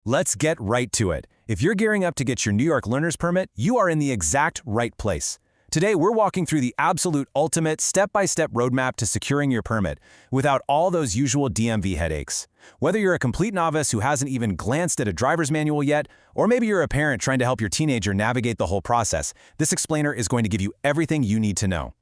Let's get right to it. If you're gearing up to get your New York learner's permit, you are in the exact right place. Today, we're walking through the absolute ultimate step-by-step roadmap to securing your permit without all those usual DMV headaches. Whether you're a complete novice who hasn't even glanced at a driver's manual yet, or maybe you're a parent trying to help your teenager navigate the whole process, this explainer is going to give you everything you need to know.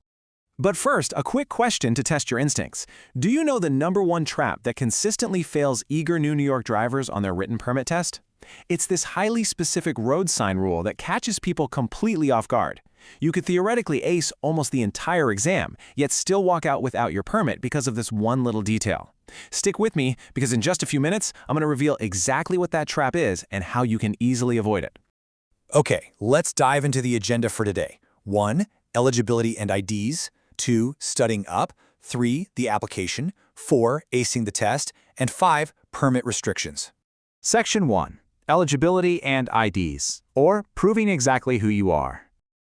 But first, a quick question to test your instincts. Do you know the #1 trap that consistently fails eager new New York drivers on their written permit test? It's this highly specific road sign rule that catches people completely off guard. You could theoretically ace almost the entire exam, yet still walk out without your permit because of this one little detail. Stick with me, because in just a few minutes, I'm going to reveal exactly what that trap is and how you can easily avoid it. Okay, let's dive into the agenda for today. 1. Eligibility and IDs. 2. Studying up. 3. The application. 4. Acing the test. And 5. Permit restrictions. Section 1. Eligibility and IDs, or proving exactly who you are.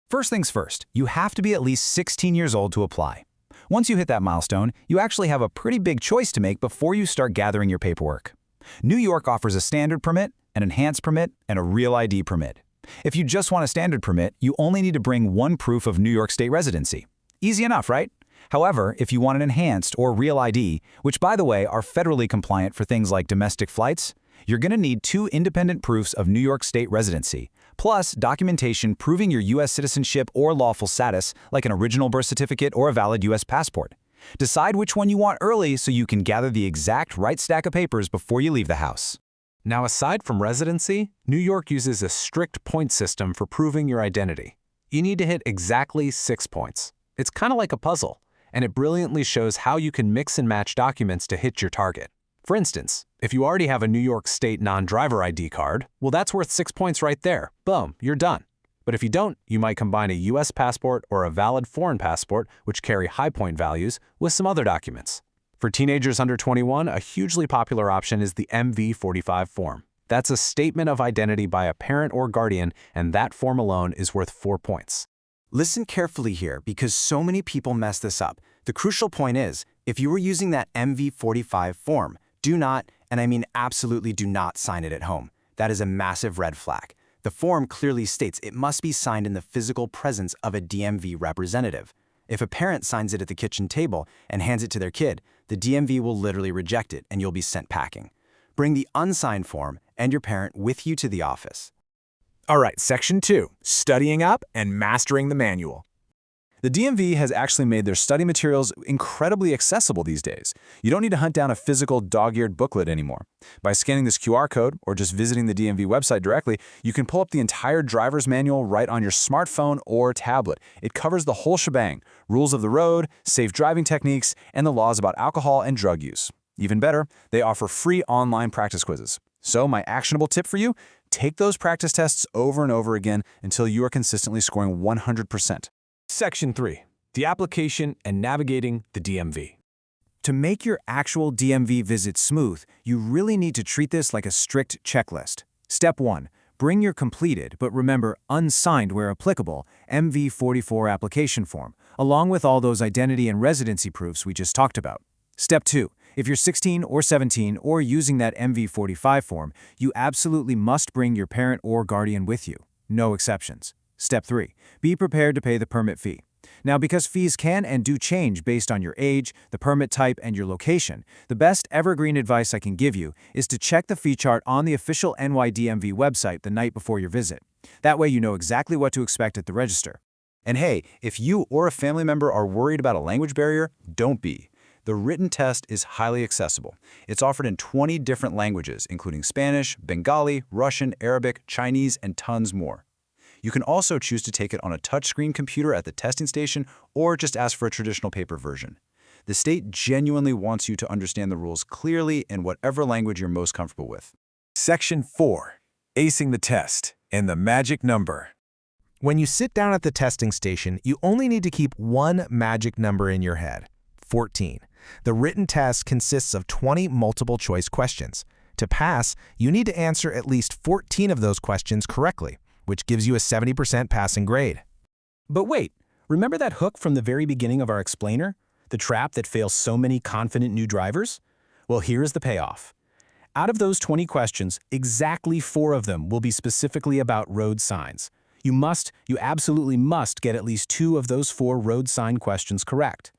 First things first, you have to be at least 16 years old to apply. Once you hit that milestone, you actually have a pretty big choice to make before you start gathering your paperwork. New York offers a standard permit, an enhanced permit, and a real ID permit. If you just want a standard permit, you only need to bring one proof of New York State residency. Easy enough, right? However, if you want an enhanced or real ID, which by the way are federally compliant for things like domestic flights, you're going to need 2 independent proofs of New York State residency, plus documentation proving your U.S. citizenship or lawful status, like an original birth certificate or a valid U.S. passport. Decide which one you want early so you can gather the exact right stack of papers before you leave the house. Now, aside from residency, New York uses a strict point system for proving your identity. You need to hit exactly 6 points. It's kind of like a puzzle, and it brilliantly shows how you can mix and match documents to hit your target. For instance, if you already have a New York State non-driver ID card, well, that's worth 6 points right there. Boom, you're done. But if you don't, you might combine a U.S. passport or a valid foreign passport, which carry high point values, with some other documents. For teenagers under 21, a hugely popular option is the MV-45 form. That's a statement of identity by a parent or guardian, and that form alone is worth 4 points. Listen carefully here, because so many people mess this up. The crucial point is, if you were using that MV-45 form, do not, and I mean absolutely do not, sign it at home. That is a massive red flag. The form clearly states it must be signed in the physical presence of a DMV representative. If a parent signs it at the kitchen table and hands it to their kid, the DMV will literally reject it and you'll be sent packing. Bring the unsigned form and your parent with you to the office. All right, Section 2, Studying Up and Mastering the Manual. The DMV has actually made their study materials incredibly accessible these days. You don't need to hunt down a physical dog-eared booklet anymore. By scanning this QR code or just visiting the DMV website directly, you can pull up the entire driver's manual right on your smartphone or tablet. It covers the whole shebang: rules of the road, safe driving techniques, and the laws about alcohol and drug use. Even better, they offer free online practice quizzes. So my actionable tip for you: take those practice tests over and over again until you are consistently scoring 100%. Section 3. The Application and Navigating the DMV. To make your actual DMV visit smooth, you really need to treat this like a strict checklist. Step 1. Bring your completed, but remember, unsigned where applicable, MV-44 application form, along with all those identity and residency proofs we just talked about. Step 2. If you're 16 or 17 or using that MV-45 form, you absolutely must bring your parent or guardian with you. No exceptions. Step 3. Be prepared to pay the permit fee. Now, because fees can and do change based on your age, the permit type, and your location, the best evergreen advice I can give you is to check the fee chart on the official NYDMV website the night before your visit. That way you know exactly what to expect at the register. And hey, if you or a family member are worried about a language barrier, don't be. The written test is highly accessible. It's offered in 20 different languages, including Spanish, Bengali, Russian, Arabic, Chinese, and tons more. You can also choose to take it on a touchscreen computer at the testing station or just ask for a traditional paper version. The state genuinely wants you to understand the rules clearly in whatever language you're most comfortable with. Section 4. Acing the Test and the Magic Number. When you sit down at the testing station, you only need to keep one magic number in your head: 14. The written test consists of 20 multiple-choice questions. To pass, you need to answer at least 14 of those questions correctly, which gives you a 70% passing grade. But wait, remember that hook from the very beginning of our explainer? The trap that fails so many confident new drivers? Well, here is the payoff. Out of those 20 questions, exactly 4 of them will be specifically about road signs. You absolutely must get at least 2 of those 4 road sign questions correct.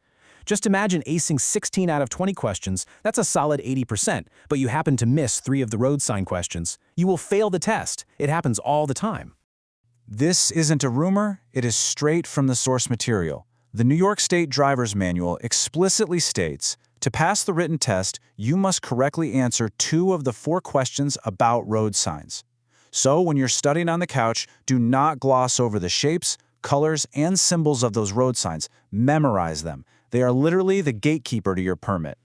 Just imagine acing 16 out of 20 questions, that's a solid 80%, but you happen to miss 3 of the road sign questions. You will fail the test. It happens all the time. This isn't a rumor, it is straight from the source material. The New York State Driver's Manual explicitly states, to pass the written test, you must correctly answer 2 of the 4 questions about road signs. So when you're studying on the couch, do not gloss over the shapes, colors, and symbols of those road signs. Memorize them. They are literally the gatekeeper to your permit.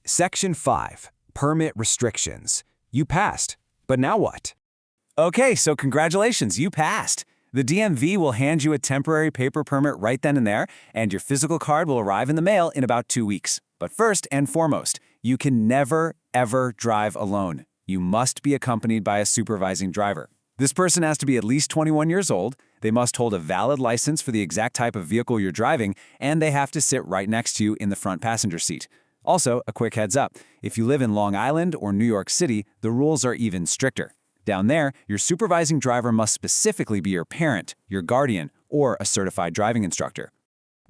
Section 5. Permit Restrictions. You passed, but now what? Okay, so congratulations, you passed. The DMV will hand you a temporary paper permit right then and there, and your physical card will arrive in the mail in about 2 weeks. But first and foremost, you can never, ever drive alone. You must be accompanied by a supervising driver. This person has to be at least 21 years old, they must hold a valid license for the exact type of vehicle you're driving, and they have to sit right next to you in the front passenger seat. Also, a quick heads up, if you live in Long Island or New York City, the rules are even stricter. Down there, your supervising driver must specifically be your parent, your guardian, or a certified driving instructor.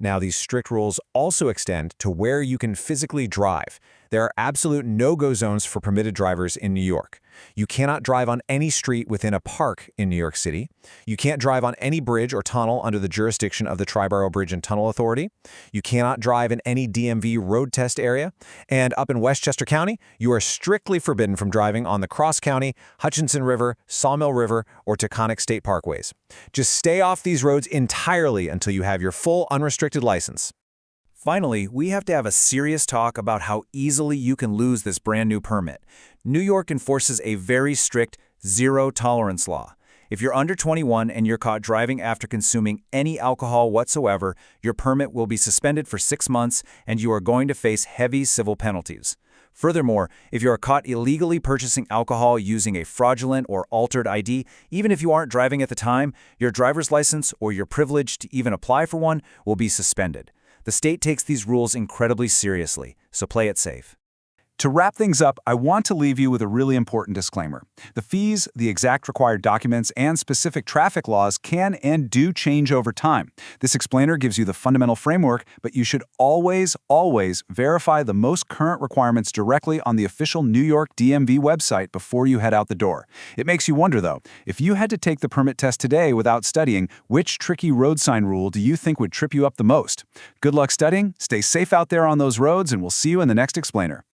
Now, these strict rules also extend to where you can physically drive. There are absolute no-go zones for permitted drivers in New York. You cannot drive on any street within a park in New York City. You can't drive on any bridge or tunnel under the jurisdiction of the Triborough Bridge and Tunnel Authority. You cannot drive in any DMV road test area. And up in Westchester County, you are strictly forbidden from driving on the Cross County, Hutchinson River, Sawmill River, or Taconic State Parkways. Just stay off these roads entirely until you have your full unrestricted license. Finally, we have to have a serious talk about how easily you can lose this brand new permit. New York enforces a very strict zero-tolerance law. If you're under 21 and you're caught driving after consuming any alcohol whatsoever, your permit will be suspended for 6 months and you are going to face heavy civil penalties. Furthermore, if you are caught illegally purchasing alcohol using a fraudulent or altered ID, even if you aren't driving at the time, your driver's license or your privilege to even apply for one will be suspended. The state takes these rules incredibly seriously, so play it safe. To wrap things up, I want to leave you with a really important disclaimer. The fees, the exact required documents, and specific traffic laws can and do change over time. This explainer gives you the fundamental framework, but you should always, always verify the most current requirements directly on the official New York DMV website before you head out the door. It makes you wonder, though, if you had to take the permit test today without studying, which tricky road sign rule do you think would trip you up the most? Good luck studying, stay safe out there on those roads, and we'll see you in the next explainer.